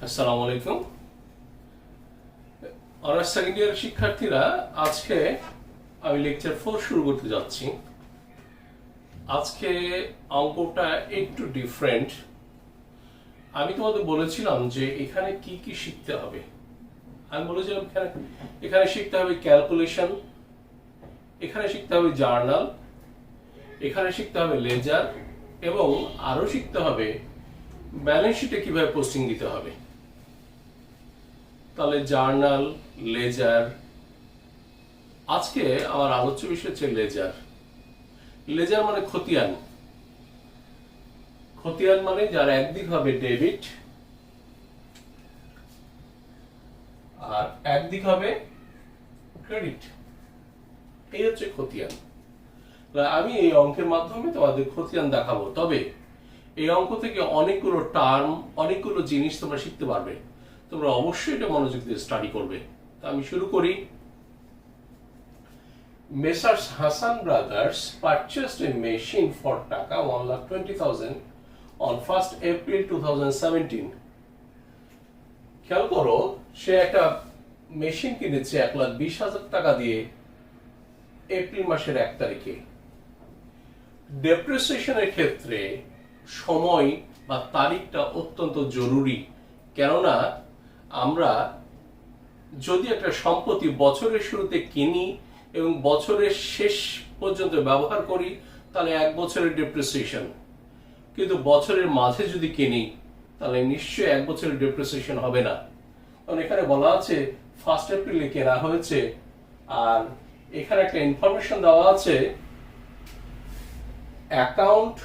আসসালামু আলাইকুম। Honours second year শিক্ষার্থীরা, আজকে আমি লেকচার 4 শুরু করতে যাচ্ছি। আজকে অঙ্কটা একটু ডিফারেন্ট। আমি তোমাদের বলেছিলাম যে এখানে কি কি শিখতে হবে। আমি বলেছিলাম এখানে শিখতে হবে ক্যালকুলেশন, এখানে শিখতে হবে জার্নাল, এখানে শিখতে হবে লেজার এবং আরো শিখতে হবে ব্যালেন্স শিটে কিভাবে পোস্টিং দিতে হবে। তাহলে জার্নাল, লেজার, আজকে আমার আলোচ্য বিষয় হচ্ছে লেজার। লেজার মানে খতিয়ান। খতিয়ান মানে যার একদিক হবে ডেবিট আর একদিক হবে ক্রেডিট, এই হচ্ছে খতিয়ান। আমি এই অঙ্কের মাধ্যমে তোমাদের খতিয়ান দেখাবো। তবে এই অঙ্ক থেকে অনেকগুলো টার্ম, অনেকগুলো জিনিস তোমরা শিখতে পারবে। তোমরা অবশ্যই এটা মনোযোগ দিয়ে স্টাডি করবে। তা আমি শুরু করি। Messrs. Hassan Brothers purchased a machine for টাকা 1,20,000 on 1st April 2017. খেয়াল করো, সে একটা মেশিন কিনেছে 1,20,000 টাকা দিয়ে এপ্রিল মাসের 1 তারিখে। ডেপ্রিসিয়েশনের ক্ষেত্রে সময় বা তারিখটা অত্যন্ত জরুরি। কেননা আমরা যদি একটা সম্পত্তি বছরের শুরুতে কিনি এবং বছরের শেষ পর্যন্ত ব্যবহার করি, তাহলে 1 বছরের ডেপ্রিসিয়েশন। কিন্তু বছরের মাঝে যদি কিনি, তাহলে নিশ্চয়ই 1 বছরের ডেপ্রিসিয়েশন হবে না। কারণ এখানে বলা আছে 1 এপ্রিলে কেনা হয়েছে, আর এখানে একটা ইনফরমেশন দেওয়া আছে অ্যাকাউন্ট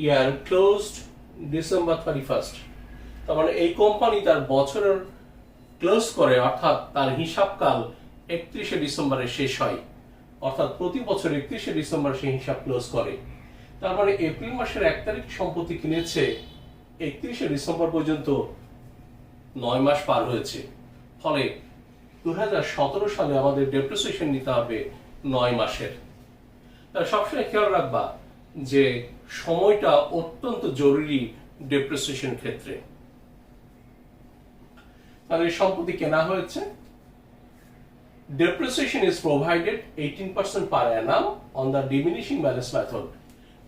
ইয়ার ক্লোজড ডিসেম্বর 31st। তার মানে এই কোম্পানি তার বছরের ক্লোজ করে, অর্থাৎ তার হিসাবকাল 31শে ডিসেম্বরে শেষ হয়। অর্থাৎ প্রতি বছর 31শে ডিসেম্বর সে হিসাব ক্লোজ করে। তার মানে এপ্রিল মাসের 1 তারিখ সম্পত্তি কিনেছে, 31শে ডিসেম্বর পর্যন্ত 9 মাস পার হয়েছে। ফলে 2017 সালে আমাদের ডেপ্রিসিয়েশন নিতে হবে 9 মাসের। তার সবসময় খেয়াল রাখবা যে সময়টা অত্যন্ত জরুরি ডেপ্রিসিয়েশন ক্ষেত্রে। তাহলে সম্পত্তি কেনা হয়েছে। Depreciation is provided 18% per annum on the diminishing balance method.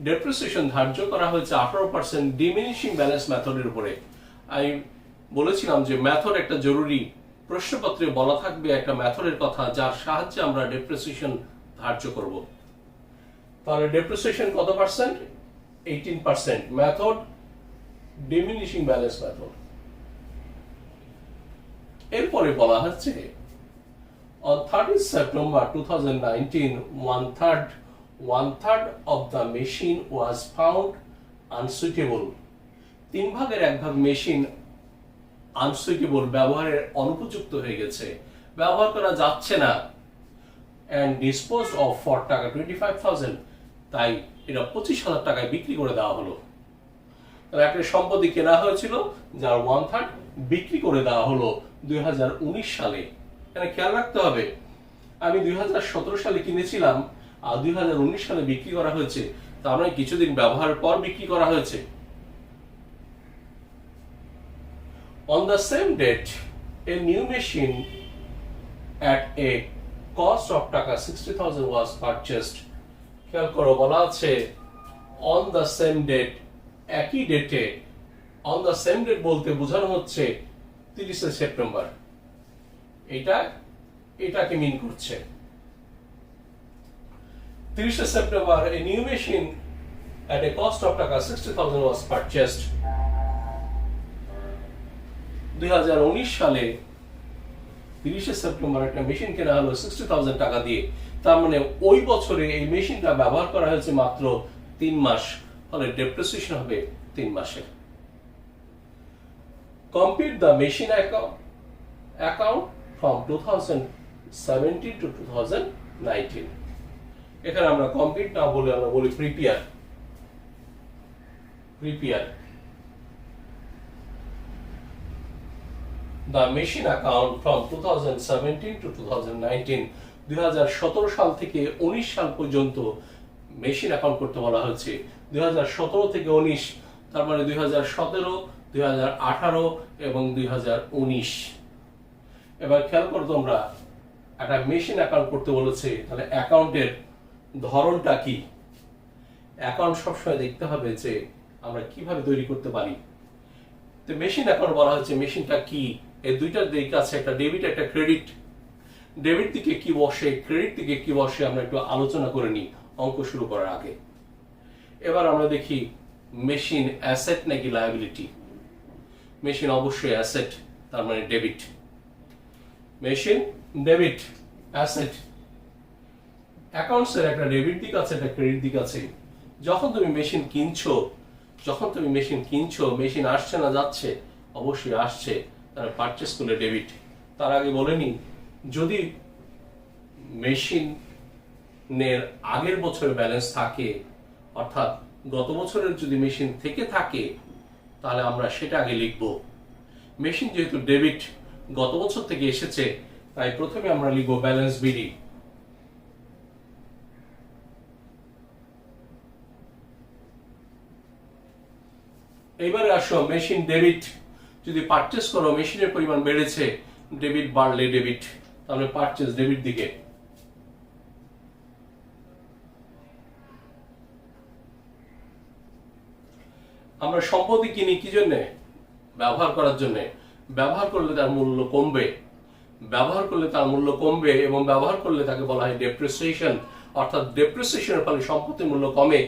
Depreciation ধার্য করা হয়েছে 18% diminishing balance মেথডের উপরে। আমি বলেছিলাম যে মেথড একটা জরুরি। প্রশ্নপত্রে বলা থাকবে একটা মেথডের কথা, যার সাহায্যে আমরা ডেপ্রিসিয়েশন ধার্য করব। তাহলে ডেপ্রিসিয়েশন কত percent? 18%। Method diminishing balance method. এরপরে বলা হচ্ছে on 30th September 2019, one third of the machine was found unsuitable. 3 ভাগের 1 ভাগ মেশিন আনসুইটেবল, ব্যবহারের অনুপযুক্ত হয়ে গেছে, ব্যবহার করা যাচ্ছে না, and disposed of for টাকা 25,000। তাই এটা 25,000 টাকায় বিক্রি করে দেওয়া হলো। তাহলে একটা সম্পত্তি কেনা হয়েছিল, যার 1/3 বিক্রি করে দেওয়া হলো 2019 সালে। এখানে খেয়াল রাখতে হবে, আমি 2017 সালে কিনেছিলাম আর 2019 সালে বিক্রি করা হয়েছে। তার মানে কিছুদিন ব্যবহারের পর বিক্রি করা হয়েছে। On the same date, a new machine at a cost of টাকা 60,000 was purchased. খেয়াল করো, বলা আছে on the same date, একই ডেটে। on the same date বলতে বোঝানো হচ্ছে 30শে সেপ্টেম্বর। এটাকে মিন করছে। 30শে September a new machine at a cost of টাকা 60,000 was purchased. 2019 সালে 30শে সেপ্টেম্বর একটা মেশিন কেনা হলো 60,000 টাকা দিয়ে। তার মানে ওই বছরে এই মেশিনটা ব্যবহার করা হয়েছে মাত্র 3 মাস। ফলে ডেপ্রিসিয়েশন হবে 3 মাসের। Compute the machine account from 2017 to 2019. এখানে আমরা কমপ্লিট না বলে আমরা বলি prepare. The machine account from 2017 to 2019. 2017 সাল থেকে 19 সাল পর্যন্ত মেশিন অ্যাকাউন্ট করতে বলা হয়েছে। 2017 থেকে 19, তার মানে 2017, 2018 এবং 2019। এবার খেয়াল করো তোমরা, একটা মেশিন অ্যাকাউন্ট করতে বলেছে, তাহলে অ্যাকাউন্টের ধরনটা কি? অ্যাকাউন্ট সবসময় দেখতে হবে যে আমরা কিভাবে তৈরি করতে পারি। তো মেশিন অ্যাকাউন্ট বলা হচ্ছে, মেশিনটা কি? এই দুইটার দিক আছে, একটা ডেবিট একটা ক্রেডিট। ডেবিট দিকে কি বসে, ক্রেডিট দিকে কি বসে, আমরা একটু আলোচনা করে নিই অঙ্ক শুরু করার আগে। এবার আমরা দেখি মেশিন অ্যাসেট নাকি লায়াবিলিটি। মেশিন অবশ্যই অ্যাসেট, তার মানে ডেবিট। Machine debit, asset. অ্যাকাউন্টসের একটা ডেবিট দিক আছে, একটা ক্রেডিট দিক আছে। যখন তুমি মেশিন কিনছো, মেশিন আসছে না যাচ্ছে? অবশ্যই আসছে, তারা পারচেস করলে ডেবিট। তার আগে বলে নি, যদি মেশিনের আগের বছরের ব্যালেন্স থাকে, অর্থাৎ গত বছরের যদি মেশিন থেকে থাকে, তাহলে আমরা সেটা আগে লিখব। মেশিন যেহেতু ডেবিট, গত বছর থেকে এসেছে, তাই প্রথমে আমরা লিখব ব্যালেন্স বিডি। এইবারে আসো মেশিন ডেবিট। যদি পারচেস করো, মেশিনের পরিমাণ বেড়েছে, ডেবিট বাড়লে ডেবিট, তাহলে পারচেস ডেবিট দিকে। আমরা সম্পত্তি কিনি কি জন্য? ব্যবহার করার জন্য। ব্যবহার করলে তার মূল্য কমবে, এবং ব্যবহার করলে তাকে বলা হয় ডেপ্রিসিয়েশন, অর্থাৎ ডেপ্রিসিয়েশনের ফলে সম্পত্তির মূল্য কমে।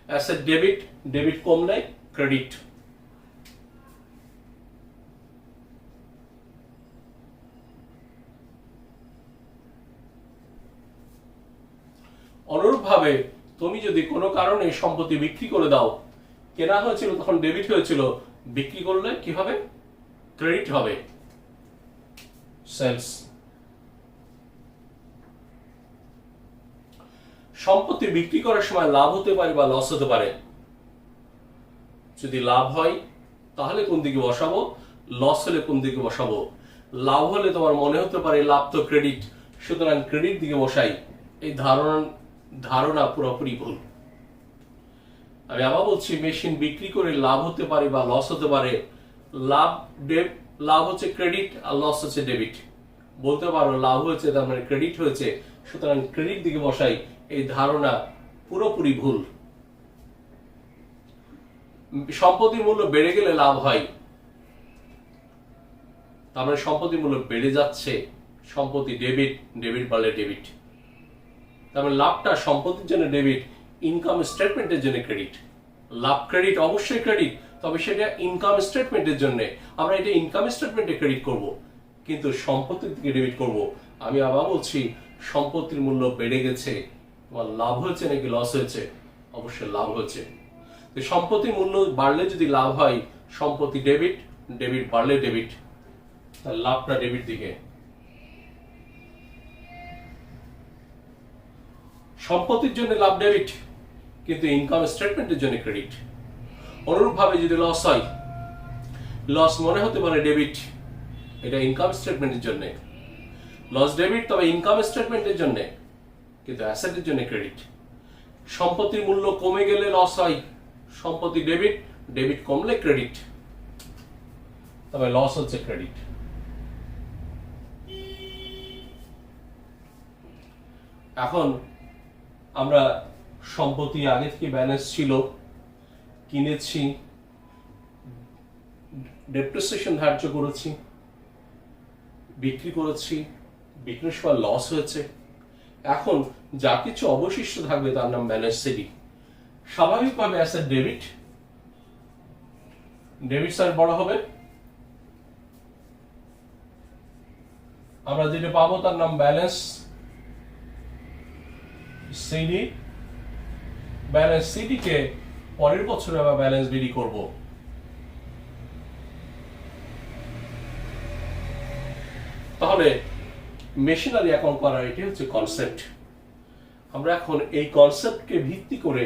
অ্যাসেট ডেবিট, ডেবিট কমলে ক্রেডিট। অনুরূপভাবে তুমি যদি কোনো কারণে সম্পত্তি বিক্রি করে দাও, কেনা হয়েছিল তখন ডেবিট হয়েছিল, বিক্রি করলে কি হবে? ক্রেডিট হবে, সেলস। সম্পত্তি বিক্রি করার সময় লাভ হতে পারে বা লস হতে পারে। যদি লাভ হয় তাহলে কোন দিকে বসাবো, লস হলে কোন দিকে বসাবো? লাভ হলে তোমার মনে হতে পারে লাভ তো ক্রেডিট, সুতরাং ক্রেডিট দিকে বসাই। এই ধারণা পুরোপুরি ভুল। আমি আবার বলছি, মেশিন বিক্রি করে লাভ হতে পারে বা লস হতে পারে। লাভ হচ্ছে ক্রেডিট আর লস হচ্ছে ডেবিট। বলতে পারো লাভ হয়েছে তার মানে ক্রেডিট হয়েছে, সুতরাং ক্রেডিট দিকে বসাই। এই ধারণা পুরোপুরি ভুল। সম্পত্তির মূল্য বেড়ে গেলে লাভ হয়, তার মানে সম্পত্তির মূল্য বেড়ে যাচ্ছে, সম্পত্তি ডেবিট, ডেবিট বাড়লে ডেবিট। তার মানে লাভটা সম্পত্তির জন্য ডেবিট, ইনকাম স্টেটমেন্টের জন্য ক্রেডিট। লাভ ক্রেডিট, অবশ্যই ক্রেডিট, তবে সেটা ইনকাম স্টেটমেন্টের জন্য। আমরা এটা ইনকাম স্টেটমেন্টে ক্রেডিট করব, কিন্তু সম্পত্তির দিকে ডেবিট করব। আমি আবার বলছি, সম্পত্তির মূল্য বেড়ে গেছে, তোমার লাভ হয়েছে নাকি লস হয়েছে? অবশ্যই লাভ হয়েছে। তো সম্পত্তির মূল্য বাড়লে যদি লাভ হয়, সম্পত্তি ডেবিট, ডেবিট বাড়লে ডেবিট, তার লাভটা ডেবিট দিকে। সম্পত্তির জন্য লাভ ডেবিট, কিন্তু ইনকাম স্টেটমেন্টের জন্য ক্রেডিট। অনুরূপভাবে যদি লস হয়, লস মনে হতে পারে ডেবিট, এটা ইনকাম স্টেটমেন্টের জন্য। লস ডেবিট, তবে ইনকাম স্টেটমেন্টের জন্য, কিন্তু অ্যাসেটের জন্য ক্রেডিট। সম্পত্তির মূল্য কমে গেলে লস হয়, সম্পত্তি ডেবিট, ডেবিট কমলে ক্রেডিট, তবে লস হচ্ছে ক্রেডিট। এখন আমরা সম্পত্তি আগে থেকে ব্যালেন্স ছিল, কিনেছি, ডেপ্রিসিয়েশন ধার্য করেছি, বিক্রি করেছি, বিক্রির সময় লস হয়েছে। এখন যা কিছু অবশিষ্ট থাকবে তার নাম ব্যালেন্স সিডি। স্বাভাবিকভাবে অ্যাসেট ডেবিট, ডেবিট সাইড বড় হবে, আমরা যেটা পাবো তার নাম ব্যালেন্স সিডি। ব্যালেন্স সিডি কে পরের বছরে আমরা ব্যালেন্স বিডি করব। তাহলে মেশিনারি অ্যাকাউন্ট করার এটি হচ্ছে কনসেপ্ট। আমরা এখন এই কনসেপ্টকে ভিত্তি করে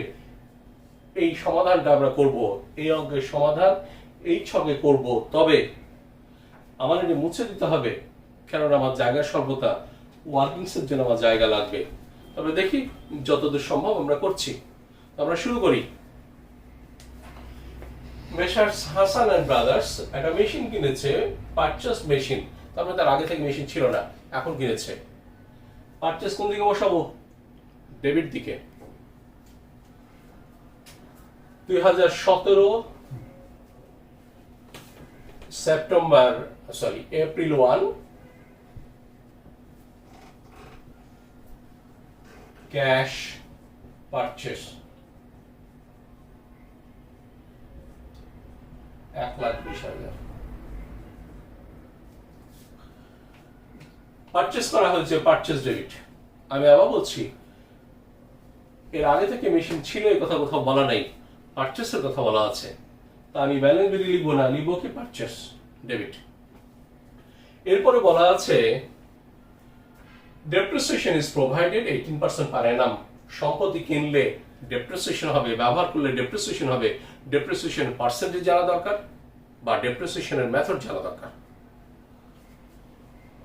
এই সমাধানটা আমরা করব, এই অঙ্কের সমাধান এই ছকে করব। তবে আমার এটা মুছে দিতে হবে, কেননা আমার জায়গা স্বল্পতা, ওয়ার্কিংসের জন্য আমার জায়গা লাগবে। তবে দেখি যতদূর সম্ভব আমরা করছি। আমরা শুরু করি। মেসার্স হাসান অ্যান্ড ব্রাদার্স একটা মেশিন কিনেছে, পারচেস মেশিন, তারপরে তার আগে থেকে মেশিন ছিল না, এখন কিনেছে। পারচেস কোন দিকে বসাবো? ডেবিট দিকে। 2017 September April 1 cash purchase 1,20,000 purchase করা হয়েছে, পারচেস ডেবিট। আমি আবার বলছি, এর আগে থেকে মেশিন ছিল এই কথা কোথাও বলা নাই, পারচেসের কথা বলা আছে। তা আমি ব্যালেন্স বিল লিখবো না, লিখবো কি পারচেস ডেবিট। এরপরে বলা আছে ডেপ্রিসিয়েশন ইজ প্রোভাইডেড 18% পার অ্যানাম। সম্পত্তি কিনলে ডেপ্রিসিয়েশন হবে, ব্যবহার করলে ডেপ্রিসিয়েশন হবে। ডেপ্রিসিয়েশন পার্সেন্টেজ জানা দরকার বা ডেপ্রিসিয়েশনের মেথড জানা দরকার।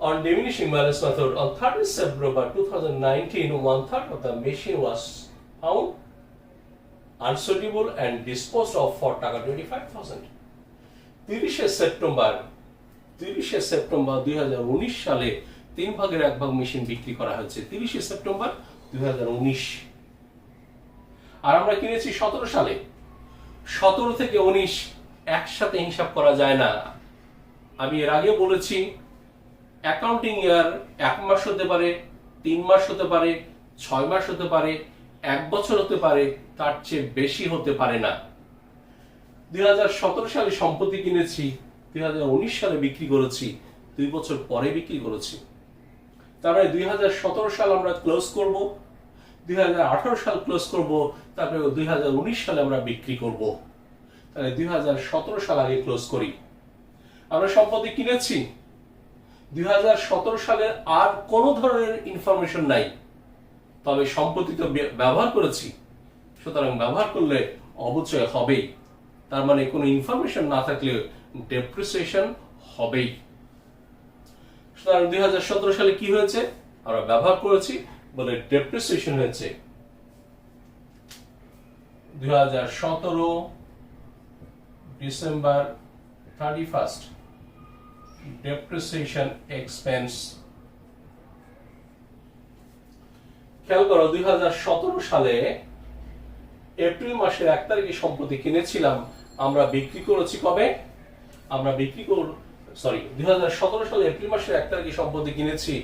On diminishing balance method, on 30 September 2019, 1/3 of the machine was found unsuitable and disposed of for টাকা 25,000. 30 সেপ্টেম্বর 2019 সালে 3 ভাগের 1 ভাগ মেশিন বিক্রি করা হয়েছে। 30 সেপ্টেম্বর 2019। আর আমরা কিনেছি 17 সালে। 17 থেকে 19 একসাথে হিসাব করা যায় না। আমি এর আগে বলেছি অ্যাকাউন্টিং ইয়ার 1 মাস হতে পারে, 3 মাস হতে পারে, 6 মাস হতে পারে, 1 বছর হতে পারে, তার চেয়ে বেশি হতে পারে না। 2017 সালে সম্পত্তি কিনেছি, 2019 সালে বিক্রি করেছি, 2 বছর পরে বিক্রি করেছি। তারপরে 2017 সাল আমরা ক্লোজ করব, 2018 সাল ক্লোজ করব, তারপরে 2019 সালে আমরা বিক্রি করব। তাহলে 2017 সাল আগে ক্লোজ করি। আমরা সম্পত্তি কিনেছি 2017 সালের আর কোন ধরনের ইনফরমেশন নাই, তবে সম্পত্তি তো ব্যবহার করেছি, সুতরাং ব্যবহার করলে অবচয় হবেই। তার মানে কোনো ইনফরমেশন না থাকলে ডেপ্রিসিয়েশন হবেই। সুতরাং 2017 সালে কি হয়েছে? আমরা ব্যবহার করেছি বলে ডেপ্রিসিয়েশন হয়েছে। 2017 ডিসেম্বর 31 ডেপ্রিসিয়েশন এক্সপেন্স। খেয়াল করো 2017 সালে এপ্রিল মাসের 1 তারিখে সম্পত্তি কিনেছিলাম, আমরা বিক্রি করেছি কবে? 2017 সালে এপ্রিল মাসের 1 তারিখে সম্পত্তি কিনেছি,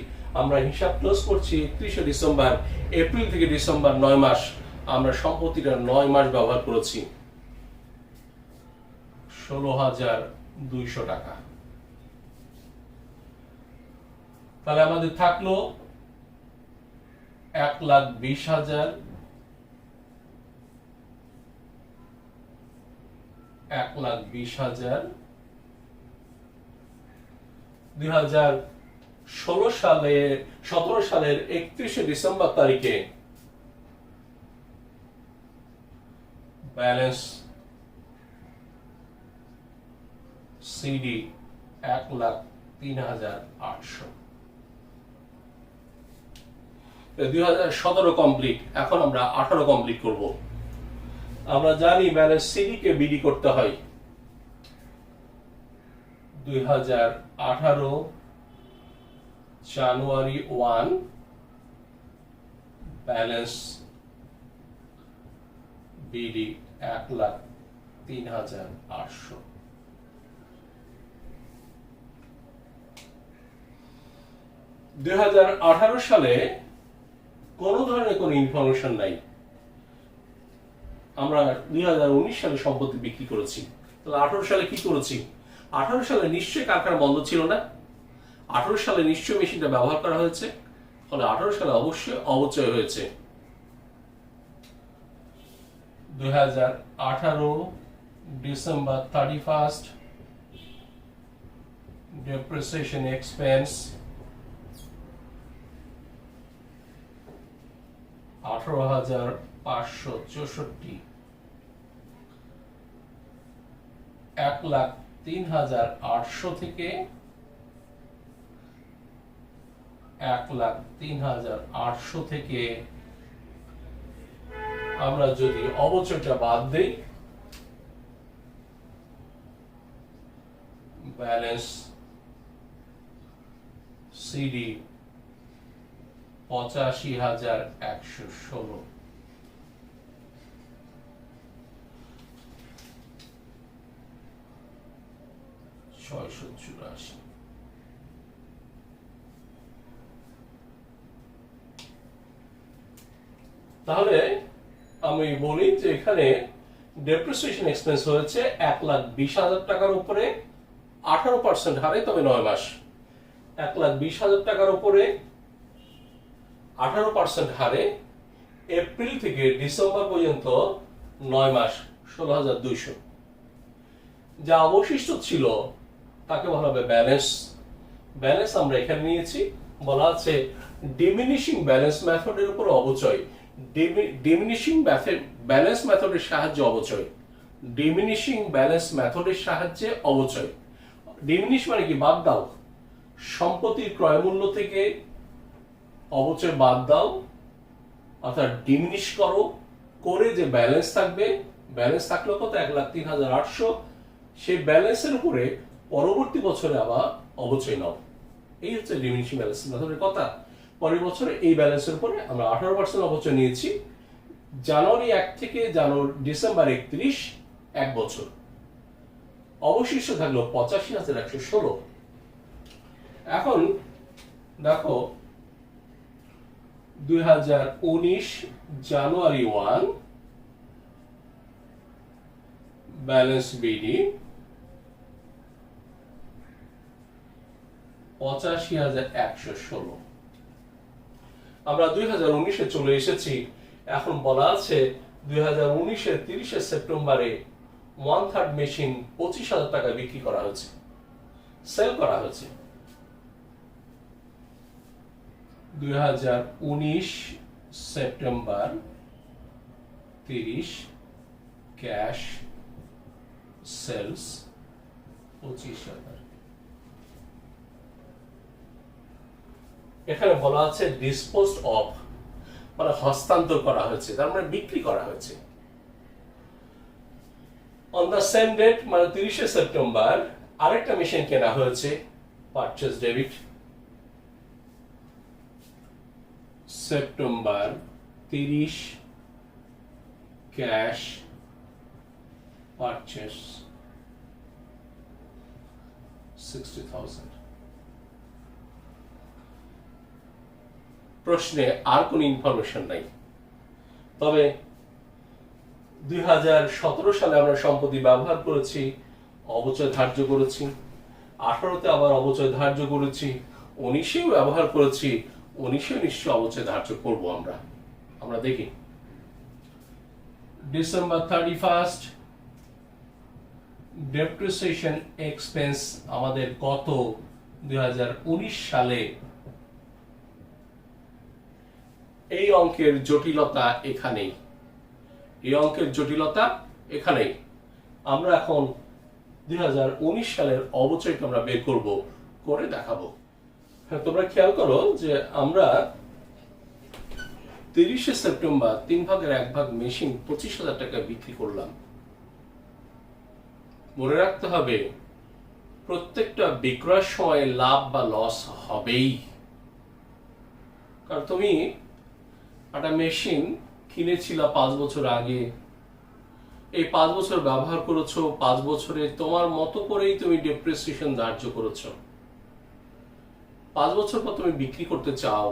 আমরা হিসাব ক্লোজ করছি 31 ডিসেম্বর। এপ্রিল থেকে ডিসেম্বর 9 মাস, আমরা সম্পত্তিটা 9 মাস ব্যবহার করেছি। 16,200 টাকা। তাহলে আমাদের থাকলো 1,20,000, 1,20,000। 2017 সালের 31 ডিসেম্বর তারিখে ব্যালেন্স সিডি 1,03,800। 2017 কমপ্লিট, এখন আমরা 18 কমপ্লিট করব। আমরা জানি ব্যালেন্স সিডি কে বিডি করতে হয়। 2018 জানুয়ারি 1 ব্যালেন্স বিডি 1,03,800। 2018 সালে কোন ধরনের কোনো ইনফরমেশন নাই। আমরা 2019 সালে সম্পত্তি বিক্রি করেছি, তাহলে 18 সালে কি করেছি? 18 সালে নিশ্চয়ই কারখানা বন্ধ ছিল না, 18 সালে নিশ্চয়ই মেশিনটা ব্যবহার করা হয়েছে, ফলে 18 সালে অবশ্যই অবচয় হয়েছে। 2018 ডিসেম্বর 31 depreciation expense 18,564, 1,03,800 থেকে 1,03,800 থেকে আমরা যদি অবচয়টা বাদ দেই ব্যালেন্স সিডি 85,116, 684। তাহলে আমি বলি যে এখানে ডেপ্রিসিয়েশন এক্সপেন্স হয়েছে 1,20,000 টাকার উপরে 18% হারে, তবে 9 মাস। 1,20,000 টাকার উপরে 18% হারে এপ্রিল থেকে ডিসেম্বর পর্যন্ত 9 মাস 16,200। যা অবশিষ্ট ছিল তাকে বলা হবে ব্যালেন্স। ব্যালেন্স আমরা এখানে নিয়েছি, বলা আছে ডিমিনিশিং ব্যালেন্স মেথডের উপর অবচয়। ডিমিনিশিং ব্যালেন্স মেথডের সাহায্যে অবচয়, ডিমিনিশিং ব্যালেন্স মেথডের সাহায্যে অবচয়। ডিমিনিশ মানে কি? বাদ দাও। সম্পত্তির ক্রয় মূল্য থেকে অবচয় বাদ দাও, অর্থাৎ ডিমিনিশ করো, করে যে ব্যালেন্স থাকবে, ব্যালেন্স থাকলো কত? 1,03,800। সেই ব্যালেন্সের উপরে পরবর্তী বছরে আবার অবচয় নাও। এই হচ্ছে ডিমিনিশিং ব্যালেন্স মেথডের কথা। পরের বছরে এই ব্যালেন্সের উপরে আমরা 18% অবচয় নিয়েছি। জানুয়ারি 1 থেকে ডিসেম্বর 31, 1 বছর। অবশিষ্ট থাকলো 85,116। এখন দেখো 2019 জানুয়ারি 1 ব্যালেন্স বিডি 85,116। আমরা 2019-এ চলে এসেছি। এখন বলা আছে 2019-এর 30 সেপ্টেম্বরে 1/3 মেশিন 25,000 টাকা বিক্রি করা হয়েছে, সেল করা হয়েছে। 2019 সেপ্টেম্বর 30 ক্যাশ সেলস 25,000। এখানে বলা আছে ডিসপোজড অফ, মানে হস্তান্তর করা হয়েছে, তার মানে বিক্রি করা হয়েছে। অন দ্য সেম ডেট, মানে 30 সেপ্টেম্বর আরেকটা মেশিন কেনা হয়েছে, purchase debit. September 30 cash purchase 60,000। প্রশ্নে আর কোন ইনফরমেশন নাই। তবে 2017 সালে আমরা সম্পত্তি ব্যবহার করেছি, অবচয় ধার্য করেছি। 18-তে আবার অবচয় ধার্য করেছি, 19-এও ব্যবহার করেছি, 19-এ নিশ্চয় অবচয় ধার্য করব আমরা দেখি। ডিসেম্বর 31 ডেপ্রিসিয়েশন এক্সপেন্স আমাদের কত 2019 সালে? এই অঙ্কের জটিলতা এখানেই, এই অঙ্কের জটিলতা এখানেই। আমরা এখন 2019 সালের অবচয়কে আমরা বের করব, করে দেখাবো। হ্যাঁ, তোমরা খেয়াল করো যে আমরা 30 সেপ্টেম্বর 3/1 মেশিন 25,000 টাকা বিক্রি করলাম। মনে রাখতে হবে প্রত্যেকটা বিক্রয়ের সময় লাভ বা লস হবেই। কারণ তুমি একটা মেশিন কিনেছিল 5 বছর আগে, এই 5 বছর ব্যবহার করেছো, 5 বছরে তোমার মতো করেই তুমি ডেপ্রিসিয়েশন ধার্য করেছো। 5 বছর পর তুমি বিক্রি করতে চাও,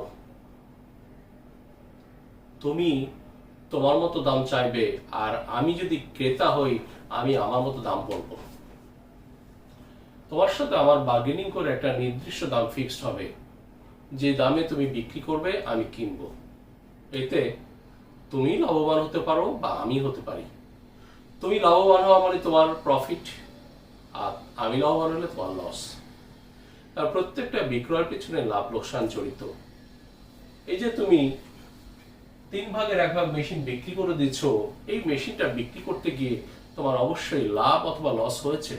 তুমি তোমার মতো দাম চাইবে, আর আমি যদি ক্রেতা হই আমি আমার মতো দাম বলবো। তোমার সাথে আমার বার্গেনিং করে একটা নির্দিষ্ট দাম ফিক্সড হবে, যে দামে তুমি বিক্রি করবে আমি কিনবো। এতে তুমি লাভবান হতে পারো বা আমি হতে পারি। তুমি লাভবান হওয়া মানে তোমার প্রফিট, আর আমি লাভবান হলে তোমার লস। আর প্রত্যেকটা বিক্রয়ের পিছনে লাভ লোকসান জড়িত। এই যে তুমি 3/1 মেশিন বিক্রি করে দিচ্ছ, এই মেশিনটা বিক্রি করতে গিয়ে তোমার অবশ্যই লাভ অথবা লস হয়েছে।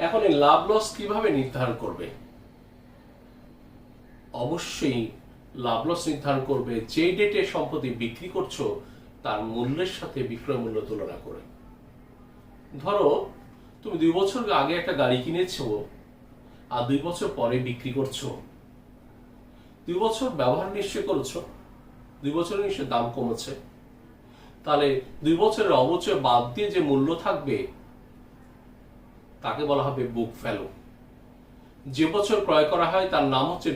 এখন এই লাভ লস কিভাবে নির্ধারণ করবে? অবশ্যই লাভ লস নির্ধারণ করবে যে ডেটে সম্পত্তি বিক্রি করছো তার মূল্যের সাথে বিক্রয় মূল্য তুলনা করে। ধরো তুমি 2 বছর আগে একটা গাড়ি কিনেছো আর 2 বছর পরে বিক্রি করছো, 2 বছর ব্যবহার নিশ্চয় করেছো, 2 বছর নিশ্চয় দাম কমেছে, তাহলে 2 বছরের অবচয় বাদ দিয়ে যে মূল্য থাকবে তাকে বলা হবে বুক ভ্যালু। যে বছর ক্রয় করা হয় তার নাম হচ্ছে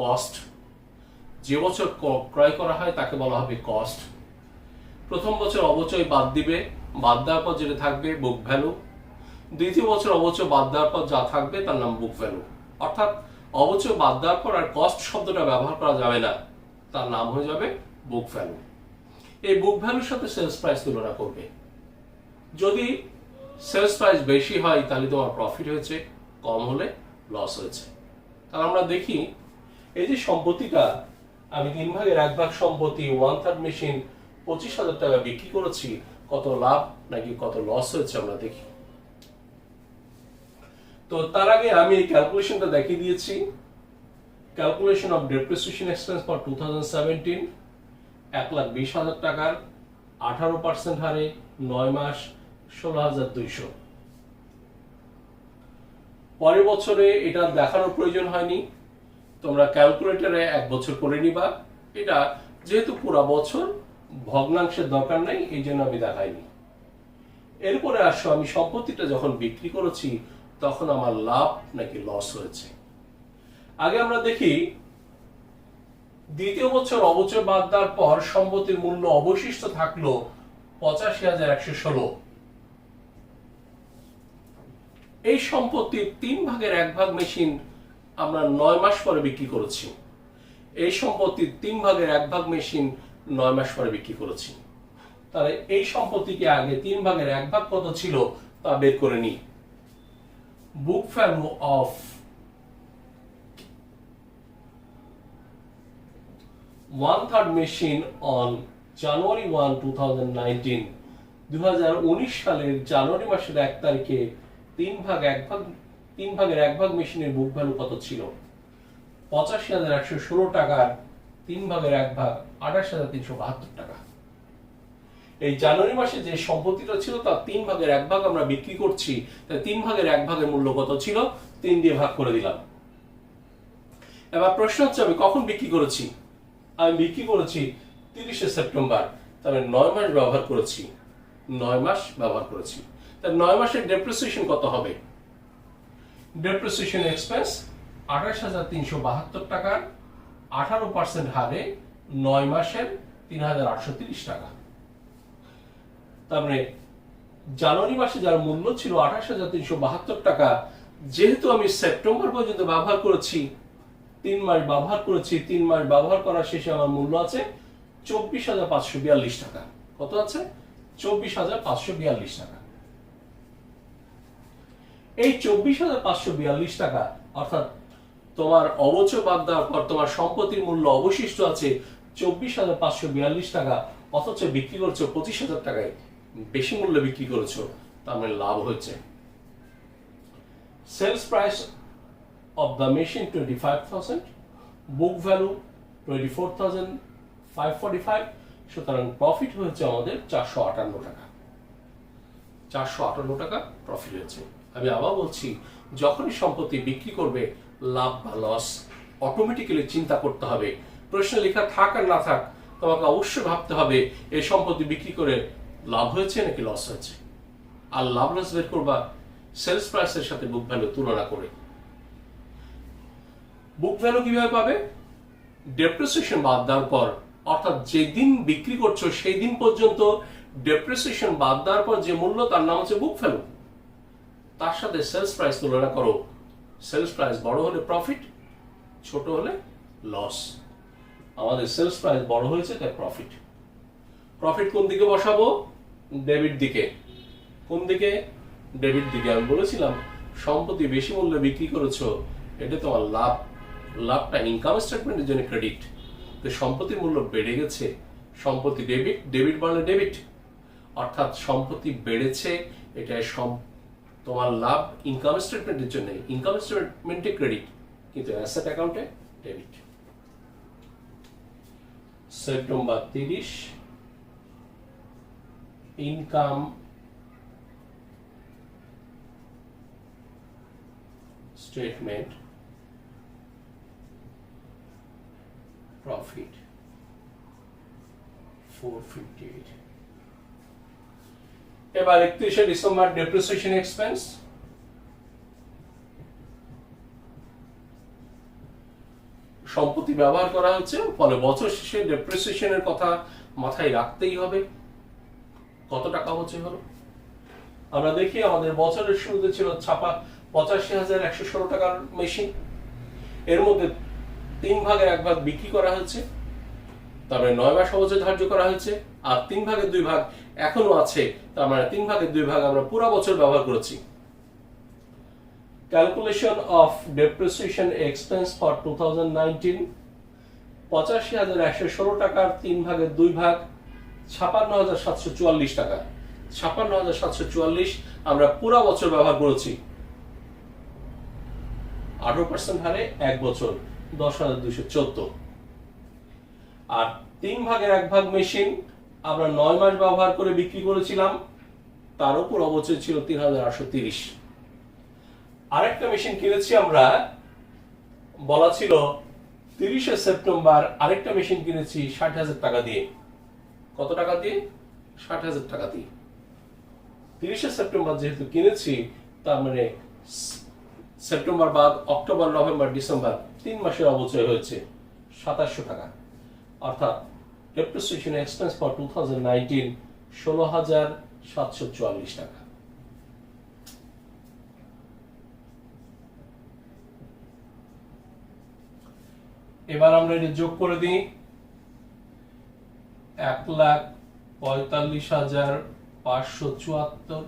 কস্ট, যে বছর ক্রয় করা হয় তাকে বলা হবে কস্ট। প্রথম বছর অবচয় বাদ দিবে, বাদ দেওয়ার পর যেটা থাকবে বুক ভ্যালু। দ্বিতীয় বছর অবচয় বাদ দেওয়ার পর যা থাকবে তার নাম বুক ভ্যালু। অর্থাৎ অবচয় বাদ দেওয়ার পর আর কস্ট শব্দটা ব্যবহার করা যাবে না, তার নাম হয়ে যাবে বুক ভ্যালু। এই বুক ভ্যালুর সাথে সেলস প্রাইস তুলনা করবে। যদি সেলস প্রাইস বেশি হয় তাহলে তোমার প্রফিট হয়েছে, কম হলে লস হয়েছে। তাহলে আমরা দেখি এই যে সম্পত্তিটা আমি 3/1 সম্পত্তি 1/3 মেশিন 25,000 টাকা বিক্রি করেছি, কত লাভ নাকি কত লস হয়েছে আমরা দেখি। তো তার আগে আমি এই ক্যালকুলেশনটা দেখিয়ে দিয়েছি। Calculation of depreciation expense for 2017 1,20,000 টাকার 18% হারে 9 মাস 16,200। পরের বছরে এটা দেখানোর প্রয়োজন হয়নি, তোমরা ক্যালকুলেটরে 1 বছর করে নিবা। এটা যেহেতু পুরো বছর ভগ্নাংশের দরকার নাই এই জন্য আমি দেখাইনি। এরপরে আসো আমি সম্পত্তিটা যখন বিক্রি করেছি তখন আমার লাভ নাকি লস হয়েছে। আগে আমরা দেখি দ্বিতীয় বছর অবচয় বাদ দেওয়ার পর সম্পত্তির মূল্য অবশিষ্ট থাকলো 85,116। এই সম্পত্তির 3/1 মেশিন আমরা 9 মাস পরে বিক্রি করেছি। এই সম্পত্তির 3/1 মেশিন 9 মাস পরে বিক্রি করেছি। তাহলে এই সম্পত্তিকে আগে 3/1 কত ছিল তা বের করে নিই। Book value of one-third machine on January 1, 2019 2019 সালের জানুয়ারি মাসের 1 তারিখে 3/1 মেশিনের বুক ভ্যালু কত ছিল? 85,116 টাকার 3/1 28,372 টাকা। এই জানুয়ারি মাসে যে সম্পত্তিটা ছিল তার 3/1 আমরা বিক্রি করছি, তাই 3/1 মূল্য কত ছিল? 3 দিয়ে ভাগ করে দিলাম। এবার প্রশ্ন হচ্ছে আমি কখন বিক্রি করেছি? আমি বিক্রি করেছি 30শে সেপ্টেম্বর, তবে 9 মাস ব্যবহার করেছি। 9 মাস ব্যবহার করেছি, তাই 9 মাসের ডেপ্রিসিয়েশন কত হবে? ডেপ্রিসিয়েশন এক্সপেন্স 28,372 টাকার 18% হারে 9 মাসের 3,830 টাকা। তারপরে জানুয়ারি মাসে যার মূল্য ছিল 28,372 টাকা, যেহেতু আমি সেপ্টেম্বর পর্যন্ত ব্যবহার করেছি, 3 মাস ব্যবহার করেছি, 3 মাস ব্যবহার করার শেষে আমার মূল্য আছে 24,542 টাকা। কত আছে? 24,542 টাকা। এই 24,542 টাকা অর্থাৎ তোমার অবচয় বাদ দেওয়ার পর তোমার সম্পত্তির মূল্য অবশিষ্ট আছে 24,542 টাকা, অথচ বিক্রি করছো 25,000 টাকায়, বেশি মূল্যে বিক্রি করেছো, তার মানে লাভ হচ্ছে। Sales price of the machine 25,000, book value 24,545, সুতরাং প্রফিট হয়েছে আমাদের 458 টাকা। 458 টাকা প্রফিট হয়েছে। আমি আবার বলছি, যখনই সম্পত্তি বিক্রি করবে লাভ বা লস অটোমেটিক্যালি চিন্তা করতে হবে। প্রশ্ন লেখা থাক আর না থাক, তোমাকে অবশ্যই ভাবতে হবে এই সম্পত্তি বিক্রি করে লাভ হয়েছে নাকি লস হয়েছে। আর লাভ লস বের করবা সেলস প্রাইসের সাথে বুক ভ্যালু তুলনা করে। বুক ভ্যালু কিভাবে পাবে? ডেপ্রিসিয়েশন বাদ দেওয়ার পর, অর্থাৎ যেদিন বিক্রি করছো সেই দিন পর্যন্ত ডেপ্রিসিয়েশন বাদ দেওয়ার পর যে মূল্য তার নাম হচ্ছে বুক ভ্যালু। তার সাথে সেলস প্রাইস তুলনা করো। সেলস প্রাইস বড় হলে প্রফিট, ছোট হলে লস। আমাদের সেলস প্রাইস বড় হয়েছে তাই প্রফিট। প্রফিট কোন দিকে বসাবো? ডেবিট দিকে। কোন দিকে? ডেবিট দিকে। আমি বলেছিলাম সম্পত্তি বেশি মূল্যে বিক্রি করেছো, এটা তোমার লাভ। লাভটা ইনকাম স্টেটমেন্টের জন্য ক্রেডিট। তো সম্পত্তির মূল্য বেড়ে গেছে, সম্পত্তি ডেবিট, ডেবিট বাড়লে ডেবিট, অর্থাৎ সম্পত্তি বেড়েছে, এটা তোমার লাভ ইনকাম স্টেটমেন্টের জন্য, ইনকাম স্টেটমেন্টে ক্রেডিট, কিন্তু অ্যাসেট অ্যাকাউন্টে debit. September 30 income statement profit 458. এবার 31শে ডিসেম্বর ডেপ্রিসিয়েশন এক্সপেন্স। সম্পত্তি ব্যবহার করা হচ্ছে, ফলে বছর শেষে ডেপ্রিসিয়েশনের কথা মাথায় রাখতেই হবে। কত টাকা হচ্ছে হলো আমরা দেখি। আমাদের বছরের শুরুতে ছিল 85,116 টাকার মেশিন। এর মধ্যে 3 ভাগের 1 ভাগ বিক্রি করা হয়েছে, তারপরে 9 মাস অবধি ধার্য করা হয়েছে, আর 3 ভাগের 2 ভাগ এখনো আছে, তার মানে 3 ভাগের 2 ভাগ আমরা পুরো বছর ব্যবহার করেছি। Calculation of depreciation expense for 2019, 85,116 টাকার 3 ভাগের 2 ভাগ 56,744 টাকা। 56,744 আমরা পুরো বছর ব্যবহার করেছি। 18% হারে 1 বছর 10,214। আর 3 ভাগের 1 ভাগ মেশিন আমরা 9 মাস ব্যবহার করে বিক্রি করেছিলাম, তার উপর অবচয় ছিল 3,830। আরেকটা মেশিন কিনেছি আমরা, বলা ছিল 30শে সেপ্টেম্বর আরেকটা মেশিন কিনেছি 60,000 টাকা দিয়ে। কত টাকা দিয়ে? 60,000 টাকা দিয়ে। 30শে সেপ্টেম্বর যেহেতু কিনেছি, তার মানে সেপ্টেম্বর বাদ অক্টোবর, নভেম্বর, ডিসেম্বর 3 মাসের অবচয় হয়েছে 2700 টাকা। অর্থাৎ ডেপ্রিসিয়েশন এক্সপেন্স ফর 2019 16,744 টাকা। এবার আমরা এটা যোগ করে দিই। 1,45,574,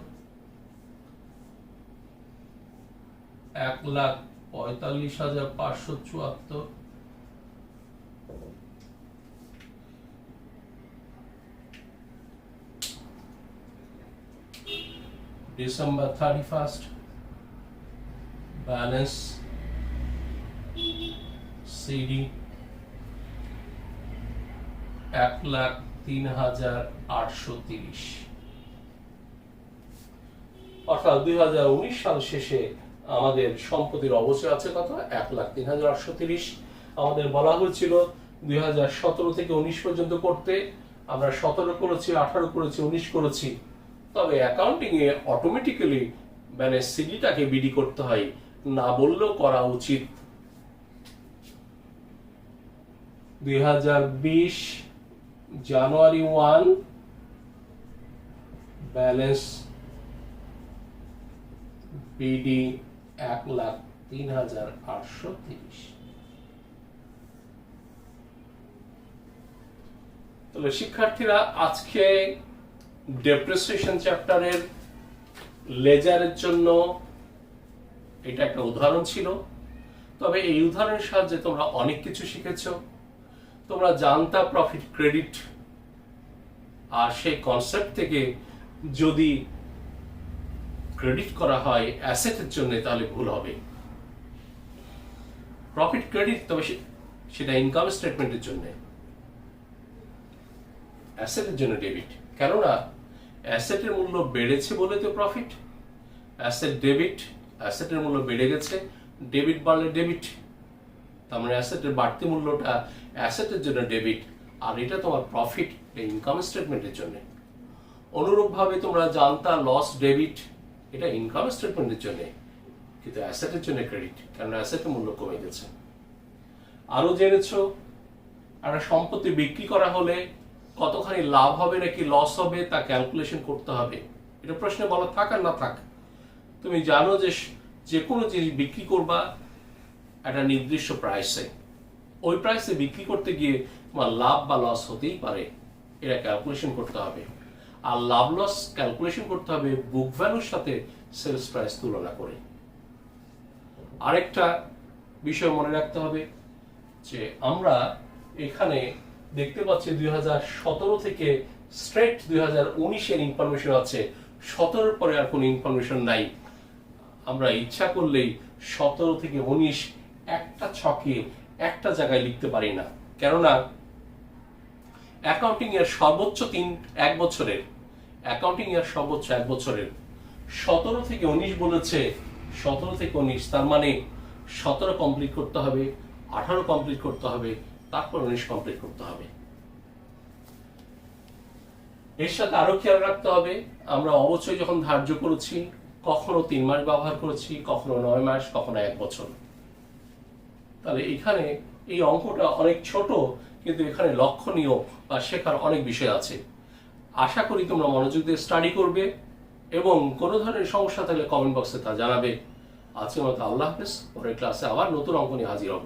1,45,574, December 31st, balance CD 1,03,830। অর্থাৎ 2019 সাল শেষে আমাদের সম্পত্তির অবচয় আছে কত? 1,03,830। আমাদের বলা হয়েছিল 2017 থেকে 19 পর্যন্ত করতে, আমরা 17 করেছি, 18 করেছি, 19 করেছি। তবে অ্যাকাউন্টিং এ অটোমেটিক্যালি মানে সিডিটাকে বিডি করতে হয়, না বললেও করা উচিত। 2020 জানুয়ারি 1 ব্যালেন্স বিডি 1,03,830। তাহলে শিক্ষার্থীরা, আজকে ডেপ্রিসিয়েশন চ্যাপ্টারের লেজারের জন্য এটা একটা উদাহরণ ছিল। তবে এই উদাহরণের সাহায্যে তোমরা অনেক কিছু শিখেছো। তোমরা জানতা প্রফিট ক্রেডিট, আর সেই কনসেপ্ট থেকে যদি ক্রেডিট করা হয় অ্যাসেটের জন্য তাহলে ভুল হবে। প্রফিট ক্রেডিট, তবে সেটা ইনকাম স্টেটমেন্টের জন্য, অ্যাসেটের জন্য ডেবিট। কেননা অ্যাসেটের মূল্য বেড়েছে বলে তো প্রফিট। অ্যাসেট ডেবিট, অ্যাসেটের মূল্য বেড়ে গেছে, ডেবিট বাড়লে ডেবিট, তার মানে অ্যাসেটের বাড়তি মূল্যটা অ্যাসেটের জন্য ডেবিট, আর এটা তোমার প্রফিট ইনকাম স্টেটমেন্টের জন্য। অনুরূপভাবে তোমরা জানতা লস ডেবিট, এটা ইনকাম স্টেটমেন্টের জন্য, কিন্তু অ্যাসেটের জন্য ক্রেডিট, কারণ অ্যাসেটের মূল্য কমে গেছে। আরো জেনেছো একটা সম্পত্তি বিক্রি করা হলে কতখানি লাভ হবে নাকি লস হবে তা ক্যালকুলেশন করতে হবে। এটা প্রশ্নে বলা থাক আর না থাক, তুমি জানো যে কোনো জিনিস বিক্রি করবা একটা নির্দিষ্ট প্রাইসে, ওই প্রাইসে বিক্রি করতে গিয়ে তোমার লাভ বা লস হতেই পারে, এটা ক্যালকুলেশন করতে হবে। আর লাভ লস ক্যালকুলেশন করতে হবে বুক ভ্যালুর সাথে সেলস প্রাইস তুলনা করে। আরেকটা বিষয় মনে রাখতে হবে যে আমরা এখানে দেখতে পাচ্ছি 2017 থেকে স্ট্রেট 2019 এর ইনফরমেশন আছে, 17 পরে আর কোনো ইনফরমেশন নাই। আমরা ইচ্ছা করলেই 17 থেকে 19 একটা ছকে একটা জায়গায় লিখতে পারি না, কেননা অ্যাকাউন্টিং এর সর্বোচ্চ 1 বছরের, অ্যাকাউন্টিং এর সর্বোচ্চ 1 বছরের 17 থেকে 19 বলেছে, 17 থেকে 19 তার মানে 17 কমপ্লিট করতে হবে, 18 কমপ্লিট করতে হবে, তারপর 19 কমপ্লিট করতে হবে। এর সাথে আরো খেয়াল রাখতে হবে, আমরা অবশ্যই যখন ধার্য করেছি কখনো 3 মাস ব্যবহার করেছি, কখনো 9 মাস, কখনো 1 বছর। তাহলে এখানে এই অঙ্কটা অনেক ছোট, কিন্তু এখানে লক্ষণীয় বা শেখার অনেক বিষয় আছে। আশা করি তোমরা মনোযোগ দিয়ে স্টাডি করবে এবং কোনো ধরনের সমস্যা থাকলে কমেন্ট বক্সে তা জানাবে। আজকের মতো আল্লাহ হাফেজ। পরের ক্লাসে আবার নতুন অঙ্ক নিয়ে হাজির হব।